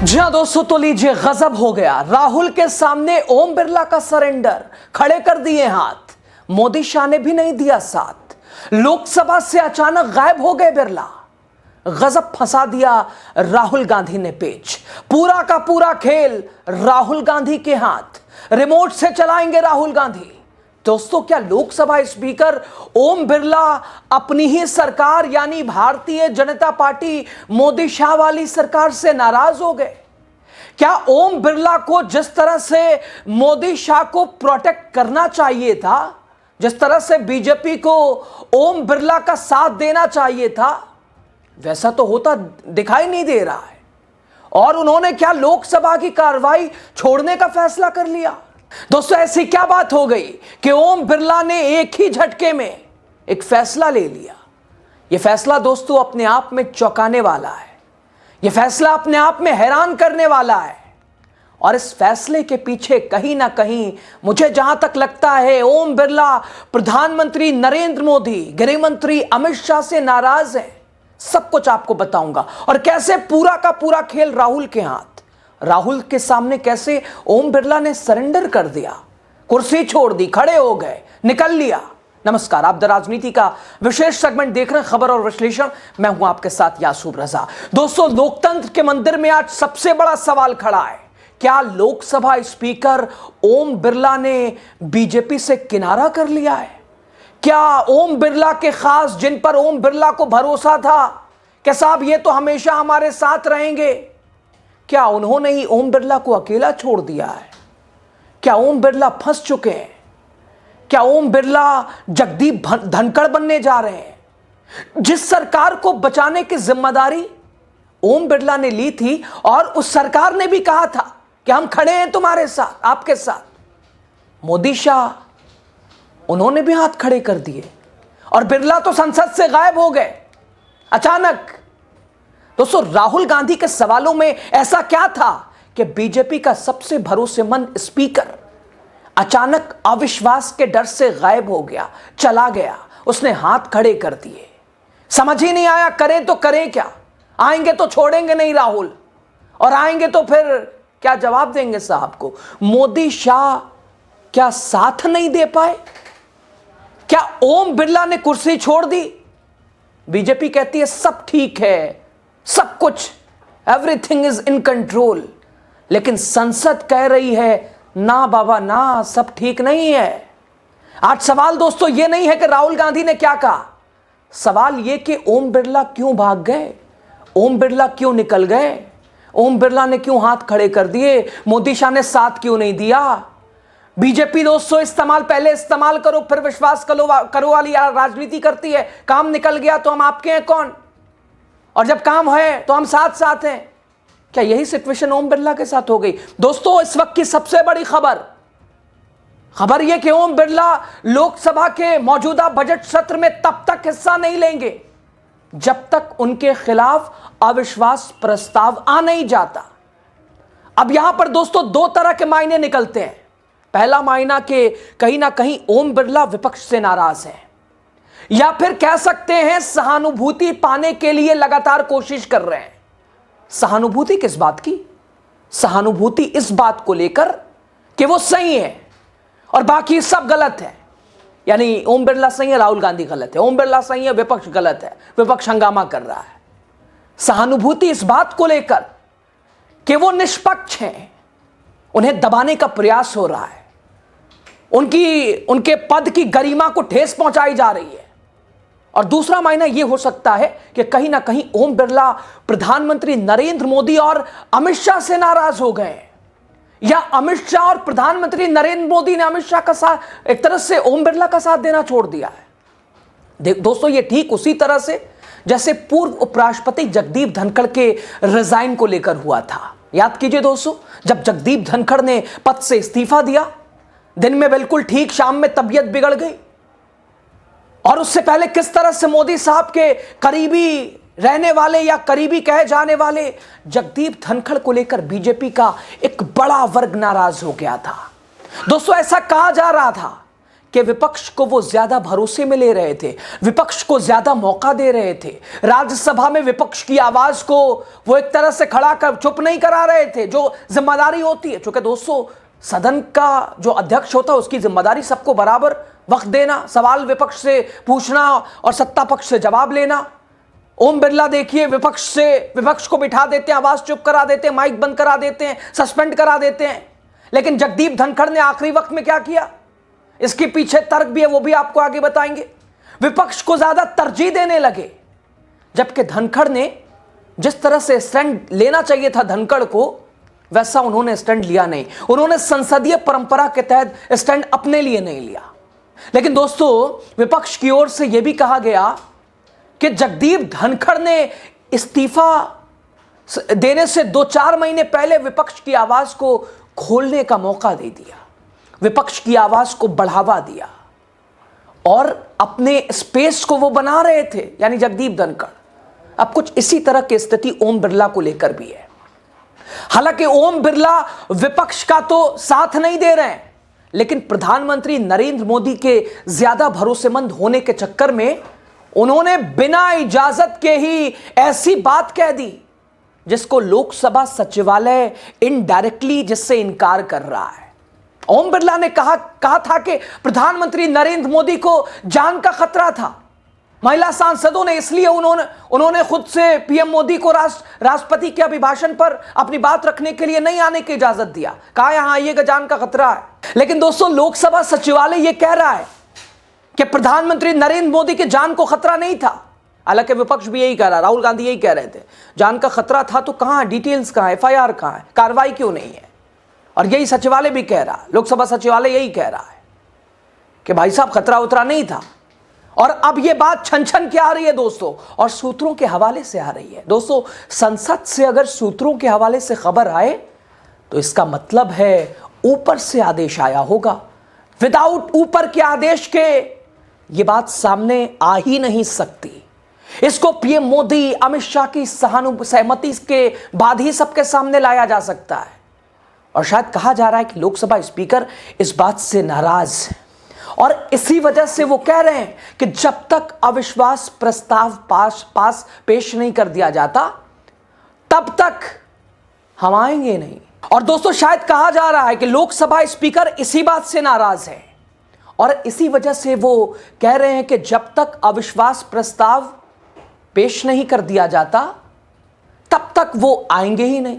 जी हाँ दोस्तों, तो लीजिए, गजब हो गया। राहुल के सामने ओम बिरला का सरेंडर, खड़े कर दिए हाथ। मोदी शाह ने भी नहीं दिया साथ। लोकसभा से अचानक गायब हो गए बिरला। गजब फंसा दिया राहुल गांधी ने पेच। पूरा का पूरा खेल राहुल गांधी के हाथ। रिमोट से चलाएंगे राहुल गांधी। दोस्तों, क्या लोकसभा स्पीकर ओम बिरला अपनी ही सरकार यानी भारतीय जनता पार्टी मोदी शाह वाली सरकार से नाराज हो गए? क्या ओम बिरला को जिस तरह से मोदी शाह को प्रोटेक्ट करना चाहिए था, जिस तरह से बीजेपी को ओम बिरला का साथ देना चाहिए था, वैसा तो होता दिखाई नहीं दे रहा है। और उन्होंने क्या लोकसभा की कार्रवाई छोड़ने का फैसला कर लिया? दोस्तों, ऐसी क्या बात हो गई कि ओम बिरला ने एक ही झटके में एक फैसला ले लिया? यह फैसला दोस्तों अपने आप में चौंकाने वाला है। यह फैसला अपने आप में हैरान करने वाला है। और इस फैसले के पीछे कहीं ना कहीं मुझे जहां तक लगता है, ओम बिरला प्रधानमंत्री नरेंद्र मोदी, गृह मंत्री अमित शाह से नाराज है। सब कुछ आपको बताऊंगा। और कैसे पूरा का पूरा खेल राहुल के हाथ। राहुल के सामने कैसे ओम बिरला ने सरेंडर कर दिया, कुर्सी छोड़ दी, खड़े हो गए, निकल लिया। नमस्कार, आप द राजनीति का विशेष सेगमेंट देख रहे हैं, खबर और विश्लेषण। मैं हूं आपके साथ यासूब रजा। दोस्तों, लोकतंत्र के मंदिर में आज सबसे बड़ा सवाल खड़ा है। क्या लोकसभा स्पीकर ओम बिरला ने बीजेपी से किनारा कर लिया है? क्या ओम बिरला के खास, जिन पर ओम बिरला को भरोसा था कि साहब ये तो हमेशा हमारे साथ रहेंगे, क्या उन्होंने ही ओम बिरला को अकेला छोड़ दिया है? क्या ओम बिरला फंस चुके हैं? क्या ओम बिरला जगदीप धनखड़ बनने जा रहे हैं? जिस सरकार को बचाने की जिम्मेदारी ओम बिरला ने ली थी, और उस सरकार ने भी कहा था कि हम खड़े हैं तुम्हारे साथ, आपके साथ। मोदी शाह, उन्होंने भी हाथ खड़े कर दिए और बिरला तो संसद से गायब हो गए अचानक। दोस्तों, राहुल गांधी के सवालों में ऐसा क्या था कि बीजेपी का सबसे भरोसेमंद स्पीकर अचानक अविश्वास के डर से गायब हो गया, चला गया, उसने हाथ खड़े कर दिए? समझ ही नहीं आया करें तो करें क्या। आएंगे तो छोड़ेंगे नहीं राहुल, और आएंगे तो फिर क्या जवाब देंगे साहब को? मोदी शाह क्या साथ नहीं दे पाए? क्या ओम बिरला ने कुर्सी छोड़ दी? बीजेपी कहती है सब ठीक है, सब कुछ, एवरीथिंग इज इन कंट्रोल। लेकिन संसद कह रही है ना बाबा ना, सब ठीक नहीं है। आज सवाल दोस्तों ये नहीं है कि राहुल गांधी ने क्या कहा, सवाल ये कि ओम बिरला क्यों भाग गए, ओम बिरला क्यों निकल गए, ओम बिरला ने क्यों हाथ खड़े कर दिए, मोदी शाह ने साथ क्यों नहीं दिया? बीजेपी दोस्तों पहले इस्तेमाल करो फिर विश्वास करो वाली राजनीति करती है। काम निकल गया तो हम आपके हैं कौन, और जब काम है तो हम साथ साथ हैं। क्या यही सिचुएशन ओम बिरला के साथ हो गई? दोस्तों, इस वक्त की सबसे बड़ी खबर यह कि ओम बिरला लोकसभा के मौजूदा बजट सत्र में तब तक हिस्सा नहीं लेंगे जब तक उनके खिलाफ अविश्वास प्रस्ताव आ नहीं जाता। अब यहां पर दोस्तों दो तरह के मायने निकलते हैं। पहला मायना कि कहीं ना कहीं ओम बिरला विपक्ष से नाराज है, या फिर कह सकते हैं सहानुभूति पाने के लिए लगातार कोशिश कर रहे हैं। सहानुभूति किस बात की? सहानुभूति इस बात को लेकर कि वो सही है और बाकी सब गलत है। यानी ओम बिरला सही है, राहुल गांधी गलत है, ओम बिरला सही है, विपक्ष गलत है, विपक्ष हंगामा कर रहा है। सहानुभूति इस बात को लेकर कि वो निष्पक्ष हैं, उन्हें दबाने का प्रयास हो रहा है, उनके पद की गरिमा को ठेस पहुंचाई जा रही है। और दूसरा मायना यह हो सकता है कि कहीं ना कहीं ओम बिरला प्रधानमंत्री नरेंद्र मोदी और अमित शाह से नाराज हो गए, या अमित शाह और प्रधानमंत्री नरेंद्र मोदी ने अमित शाह का साथ, एक तरह से ओम बिरला का साथ देना छोड़ दिया है। दोस्तों, ये ठीक उसी तरह से जैसे पूर्व उपराष्ट्रपति जगदीप धनखड़ के रिजाइन को लेकर हुआ था। याद कीजिए दोस्तों, जब जगदीप धनखड़ ने पद से इस्तीफा दिया, दिन में बिल्कुल ठीक, शाम में तबीयत बिगड़ गई। और उससे पहले किस तरह से मोदी साहब के करीबी रहने वाले या करीबी कहे जाने वाले जगदीप धनखड़ को लेकर बीजेपी का एक बड़ा वर्ग नाराज हो गया था। दोस्तों, ऐसा कहा जा रहा था कि विपक्ष को वो ज्यादा भरोसे में ले रहे थे, विपक्ष को ज्यादा मौका दे रहे थे। राज्यसभा में विपक्ष की आवाज को वो एक तरह से खड़ा कर चुप नहीं करा रहे थे, जो जिम्मेदारी होती है। क्योंकि दोस्तों, सदन का जो अध्यक्ष होता है उसकी जिम्मेदारी सबको बराबर वक्त देना, सवाल विपक्ष से पूछना और सत्ता पक्ष से जवाब लेना। ओम बिरला देखिए, विपक्ष को बिठा देते हैं, आवाज चुप करा देते हैं, माइक बंद करा देते हैं, सस्पेंड करा देते हैं। लेकिन जगदीप धनखड़ ने आखिरी वक्त में क्या किया, इसके पीछे तर्क भी है, वो भी आपको आगे बताएंगे। विपक्ष को ज्यादा तरजीह देने लगे, जबकि धनखड़ ने जिस तरह से स्टैंड लेना चाहिए था धनखड़ को, वैसा उन्होंने स्टैंड लिया नहीं। उन्होंने संसदीय परंपरा के तहत स्टैंड अपने लिए नहीं लिया। लेकिन दोस्तों, विपक्ष की ओर से यह भी कहा गया कि जगदीप धनखड़ ने इस्तीफा देने से 2-4 महीने पहले विपक्ष की आवाज को खोलने का मौका दे दिया, विपक्ष की आवाज को बढ़ावा दिया और अपने स्पेस को वो बना रहे थे, यानी जगदीप धनखड़। अब कुछ इसी तरह की स्थिति ओम बिरला को लेकर भी है। हालांकि ओम बिरला विपक्ष का तो साथ नहीं दे रहे हैं, लेकिन प्रधानमंत्री नरेंद्र मोदी के ज्यादा भरोसेमंद होने के चक्कर में उन्होंने बिना इजाजत के ही ऐसी बात कह दी जिसको लोकसभा सचिवालय इनडायरेक्टली जिससे इनकार कर रहा है। ओम बिरला ने कहा था कि प्रधानमंत्री नरेंद्र मोदी को जान का खतरा था। महिला सांसदों ने इसलिए उन्होंने खुद से पीएम मोदी को राष्ट्रपति के अभिभाषण पर अपनी बात रखने के लिए नहीं आने की इजाजत दिया, कहा यहां आइएगा, जान का खतरा है। लेकिन दोस्तों, लोकसभा सचिवालय यह कह रहा है कि प्रधानमंत्री नरेंद्र मोदी के जान को खतरा नहीं था। हालांकि विपक्ष भी यही कह रहा, राहुल गांधी यही कह रहे थे, जान का खतरा था तो कहां डिटेल्स, कहां एफआईआर, कहां है, कार्रवाई क्यों नहीं है। और यही सचिवालय भी कह रहा, लोकसभा सचिवालय यही कह रहा है कि भाई साहब खतरा उतरा नहीं था। और अब यह बात छन छन के आ रही है दोस्तों, और सूत्रों के हवाले से आ रही है। दोस्तों, संसद से अगर सूत्रों के हवाले से खबर आए तो इसका मतलब है ऊपर से आदेश आया होगा। विदाउट ऊपर के आदेश के यह बात सामने आ ही नहीं सकती। इसको पीएम मोदी, अमित शाह की सहमति के बाद ही सबके सामने लाया जा सकता है। और शायद कहा जा रहा है कि लोकसभा स्पीकर इस बात से नाराज है और इसी वजह से वो कह रहे हैं कि जब तक अविश्वास प्रस्ताव पास पेश नहीं कर दिया जाता तब तक हम आएंगे नहीं। और दोस्तों, शायद कहा जा रहा है कि लोकसभा स्पीकर इसी बात से नाराज है और इसी वजह से वो कह रहे हैं कि जब तक अविश्वास प्रस्ताव पेश नहीं कर दिया जाता तब तक वो आएंगे ही नहीं।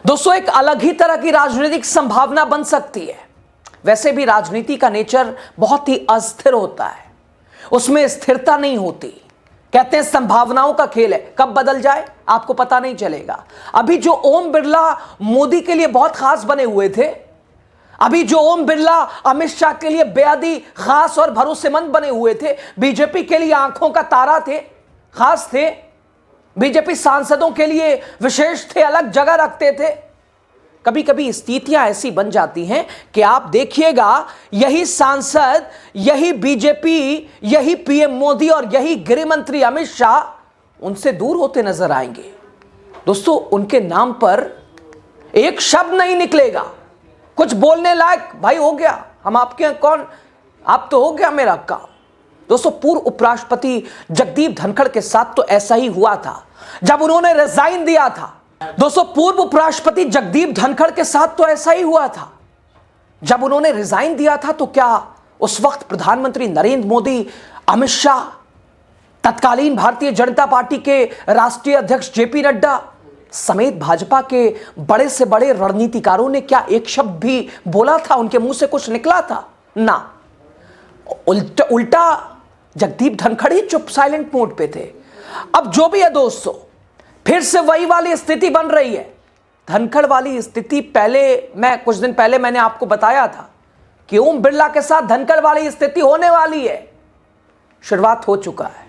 दोस्तों, एक अलग ही तरह की राजनीतिक संभावना बन सकती है। वैसे भी राजनीति का नेचर बहुत ही अस्थिर होता है, उसमें स्थिरता नहीं होती। कहते हैं संभावनाओं का खेल है, कब बदल जाए आपको पता नहीं चलेगा। अभी जो ओम बिरला मोदी के लिए बहुत खास बने हुए थे, अभी जो ओम बिरला अमित शाह के लिए बेहद खास और भरोसेमंद बने हुए थे, बीजेपी के लिए आंखों का तारा थे, खास थे, बीजेपी सांसदों के लिए विशेष थे, अलग जगह रखते थे। कभी कभी स्थितियां ऐसी बन जाती हैं कि आप देखिएगा, यही सांसद, यही बीजेपी, यही पीएम मोदी और यही गृह मंत्री अमित शाह उनसे दूर होते नजर आएंगे। दोस्तों, उनके नाम पर एक शब्द नहीं निकलेगा कुछ बोलने लायक, भाई हो गया, हम आपके हैं कौन, आप तो हो गया मेरा काम। दोस्तों, पूर्व उपराष्ट्रपति जगदीप धनखड़ के साथ तो ऐसा ही हुआ था जब उन्होंने रिजाइन दिया था। दोस्तों, पूर्व उपराष्ट्रपति जगदीप धनखड़ के साथ तो ऐसा ही हुआ था जब उन्होंने रिजाइन दिया था। तो क्या उस वक्त प्रधानमंत्री नरेंद्र मोदी, अमित शाह, तत्कालीन भारतीय जनता पार्टी के राष्ट्रीय अध्यक्ष जेपी नड्डा समेत भाजपा के बड़े से बड़े रणनीतिकारों ने क्या एक शब्द भी बोला था, उनके मुंह से कुछ निकला था? ना, उल्टा जगदीप धनखड़ ही चुप, साइलेंट मोड पे थे। अब जो भी है दोस्तों, फिर से वही वाली स्थिति बन रही है, धनखड़ वाली स्थिति। कुछ दिन पहले मैंने आपको बताया था कि ओम बिरला के साथ धनखड़ वाली स्थिति होने वाली है, शुरुआत हो चुका है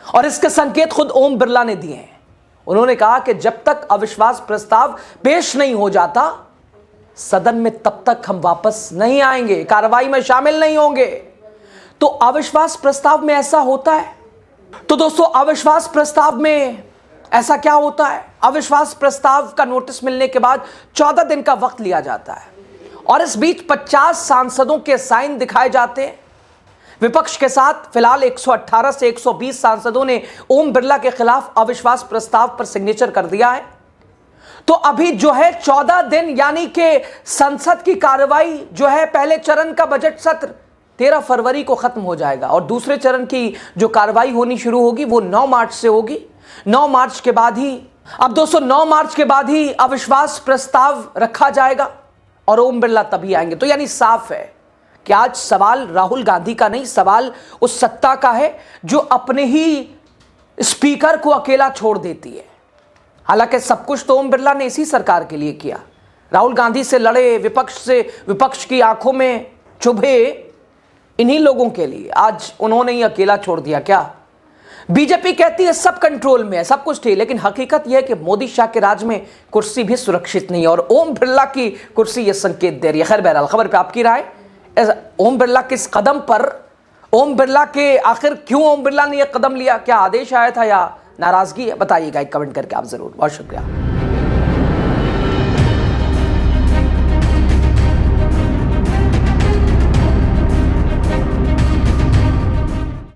और इसके संकेत खुद ओम बिरला ने दिए हैं। उन्होंने कहा कि जब तक अविश्वास प्रस्ताव पेश नहीं हो जाता सदन में, तब तक हम वापस नहीं आएंगे, कार्रवाई में शामिल नहीं होंगे। तो अविश्वास प्रस्ताव में ऐसा होता है। तो दोस्तों, अविश्वास प्रस्ताव में ऐसा क्या होता है? अविश्वास प्रस्ताव का नोटिस मिलने के बाद 14 दिन का वक्त लिया जाता है और इस बीच 50 सांसदों के साइन दिखाए जाते हैं विपक्ष के साथ फिलहाल 118 से 120 सांसदों ने ओम बिरला के खिलाफ अविश्वास प्रस्ताव पर सिग्नेचर कर दिया है। तो अभी जो है 14 दिन यानी कि संसद की कार्रवाई जो है, पहले चरण का बजट सत्र 13 फरवरी को खत्म हो जाएगा और दूसरे चरण की जो कार्रवाई होनी शुरू होगी वो 9 मार्च से होगी। 9 मार्च के बाद ही, अब दोस्तों 9 मार्च के बाद ही अविश्वास प्रस्ताव रखा जाएगा और ओम बिरला तभी आएंगे। तो यानी साफ है कि आज सवाल राहुल गांधी का नहीं, सवाल उस सत्ता का है जो अपने ही स्पीकर को अकेला छोड़ देती है। हालांकि सब कुछ तो ओम बिरला ने इसी सरकार के लिए किया, राहुल गांधी से लड़े, विपक्ष की आंखों में चुभे, इन्हीं लोगों के लिए आज उन्होंने ही अकेला छोड़ दिया। क्या बीजेपी कहती है सब कंट्रोल में है, सब कुछ ठीक, लेकिन हकीकत यह है कि मोदी शाह के राज में कुर्सी भी सुरक्षित नहीं है और ओम बिरला की कुर्सी यह संकेत दे रही है। खैर बहरहाल, खबर पे आपकी राय, ओम बिरला किस कदम पर, ओम बिरला के आखिर क्यों ओम बिरला ने यह कदम लिया, क्या आदेश आया था या नाराजगी है, बताइएगा एक कमेंट करके आप जरूर। बहुत शुक्रिया।